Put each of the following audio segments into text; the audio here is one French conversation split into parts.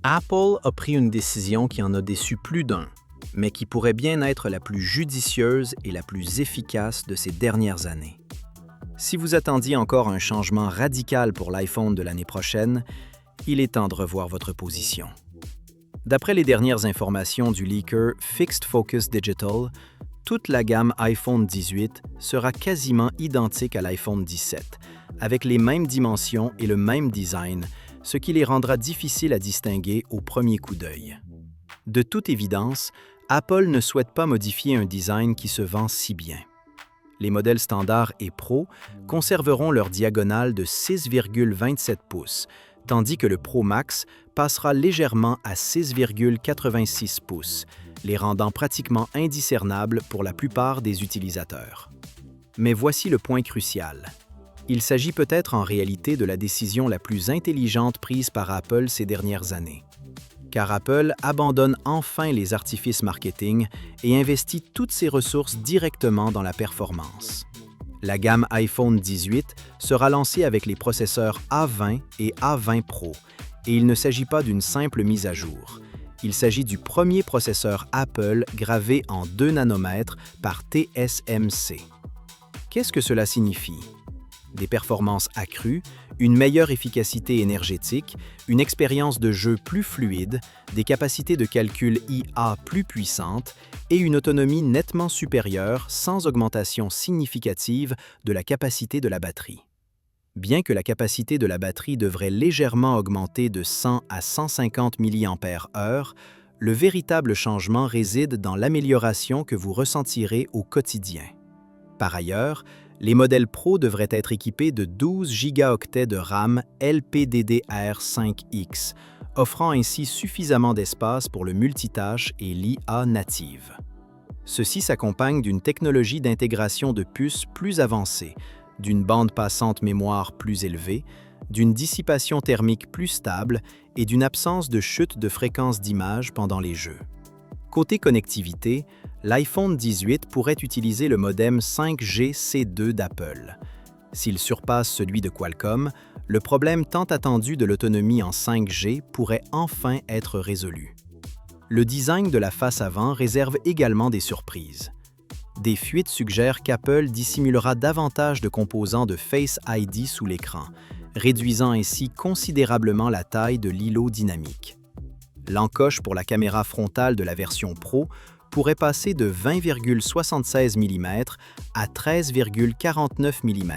Apple a pris une décision qui en a déçu plus d'un, mais qui pourrait bien être la plus judicieuse et la plus efficace de ces dernières années. Si vous attendiez encore un changement radical pour l'iPhone de l'année prochaine, il est temps de revoir votre position. D'après les dernières informations du leaker Fixed Focus Digital, toute la gamme iPhone 18 sera quasiment identique à l'iPhone 17, avec les mêmes dimensions et le même design, ce qui les rendra difficiles à distinguer au premier coup d'œil. De toute évidence, Apple ne souhaite pas modifier un design qui se vend si bien. Les modèles standards et Pro conserveront leur diagonale de 6,27 pouces, tandis que le Pro Max passera légèrement à 6,86 pouces, les rendant pratiquement indiscernables pour la plupart des utilisateurs. Mais voici le point crucial. Il s'agit peut-être en réalité de la décision la plus intelligente prise par Apple ces dernières années. Car Apple abandonne enfin les artifices marketing et investit toutes ses ressources directement dans la performance. La gamme iPhone 18 sera lancée avec les processeurs A20 et A20 Pro, et il ne s'agit pas d'une simple mise à jour. Il s'agit du premier processeur Apple gravé en 2 nanomètres par TSMC. Qu'est-ce que cela signifie? Des performances accrues, une meilleure efficacité énergétique, une expérience de jeu plus fluide, des capacités de calcul IA plus puissantes et une autonomie nettement supérieure sans augmentation significative de la capacité de la batterie. Bien que la capacité de la batterie devrait légèrement augmenter de 100 à 150 mAh, le véritable changement réside dans l'amélioration que vous ressentirez au quotidien. Par ailleurs, les modèles Pro devraient être équipés de 12 gigaoctets de RAM LPDDR5X, offrant ainsi suffisamment d'espace pour le multitâche et l'IA native. Ceci s'accompagne d'une technologie d'intégration de puces plus avancée, d'une bande passante mémoire plus élevée, d'une dissipation thermique plus stable et d'une absence de chute de fréquence d'image pendant les jeux. Côté connectivité, l'iPhone 18 pourrait utiliser le modem 5G C2 d'Apple. S'il surpasse celui de Qualcomm, le problème tant attendu de l'autonomie en 5G pourrait enfin être résolu. Le design de la face avant réserve également des surprises. Des fuites suggèrent qu'Apple dissimulera davantage de composants de Face ID sous l'écran, réduisant ainsi considérablement la taille de l'îlot dynamique. L'encoche pour la caméra frontale de la version Pro pourrait passer de 20,76 mm à 13,49 mm,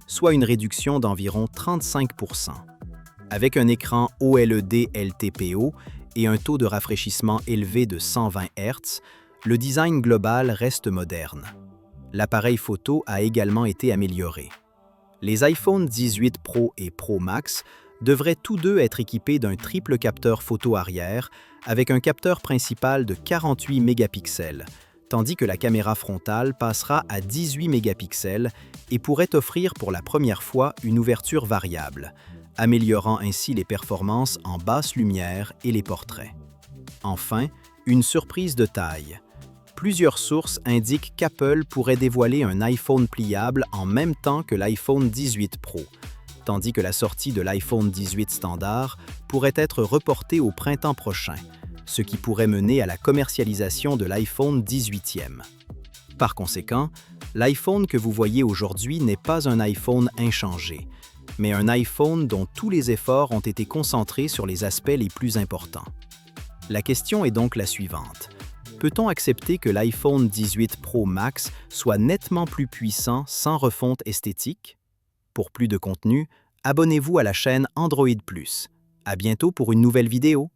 soit une réduction d'environ 35%. Avec un écran OLED LTPO et un taux de rafraîchissement élevé de 120 Hz, le design global reste moderne. L'appareil photo a également été amélioré. Les iPhone 18 Pro et Pro Max devraient tous deux être équipés d'un triple capteur photo arrière avec un capteur principal de 48 mégapixels, tandis que la caméra frontale passera à 18 mégapixels et pourrait offrir pour la première fois une ouverture variable, améliorant ainsi les performances en basse lumière et les portraits. Enfin, une surprise de taille. Plusieurs sources indiquent qu'Apple pourrait dévoiler un iPhone pliable en même temps que l'iPhone 18 Pro, tandis que la sortie de l'iPhone 18 standard pourrait être reportée au printemps prochain, ce qui pourrait mener à la commercialisation de l'iPhone 18e. Par conséquent, l'iPhone que vous voyez aujourd'hui n'est pas un iPhone inchangé, mais un iPhone dont tous les efforts ont été concentrés sur les aspects les plus importants. La question est donc la suivante. Peut-on accepter que l'iPhone 18 Pro Max soit nettement plus puissant sans refonte esthétique? Pour plus de contenu, abonnez-vous à la chaîne Android+. À bientôt pour une nouvelle vidéo.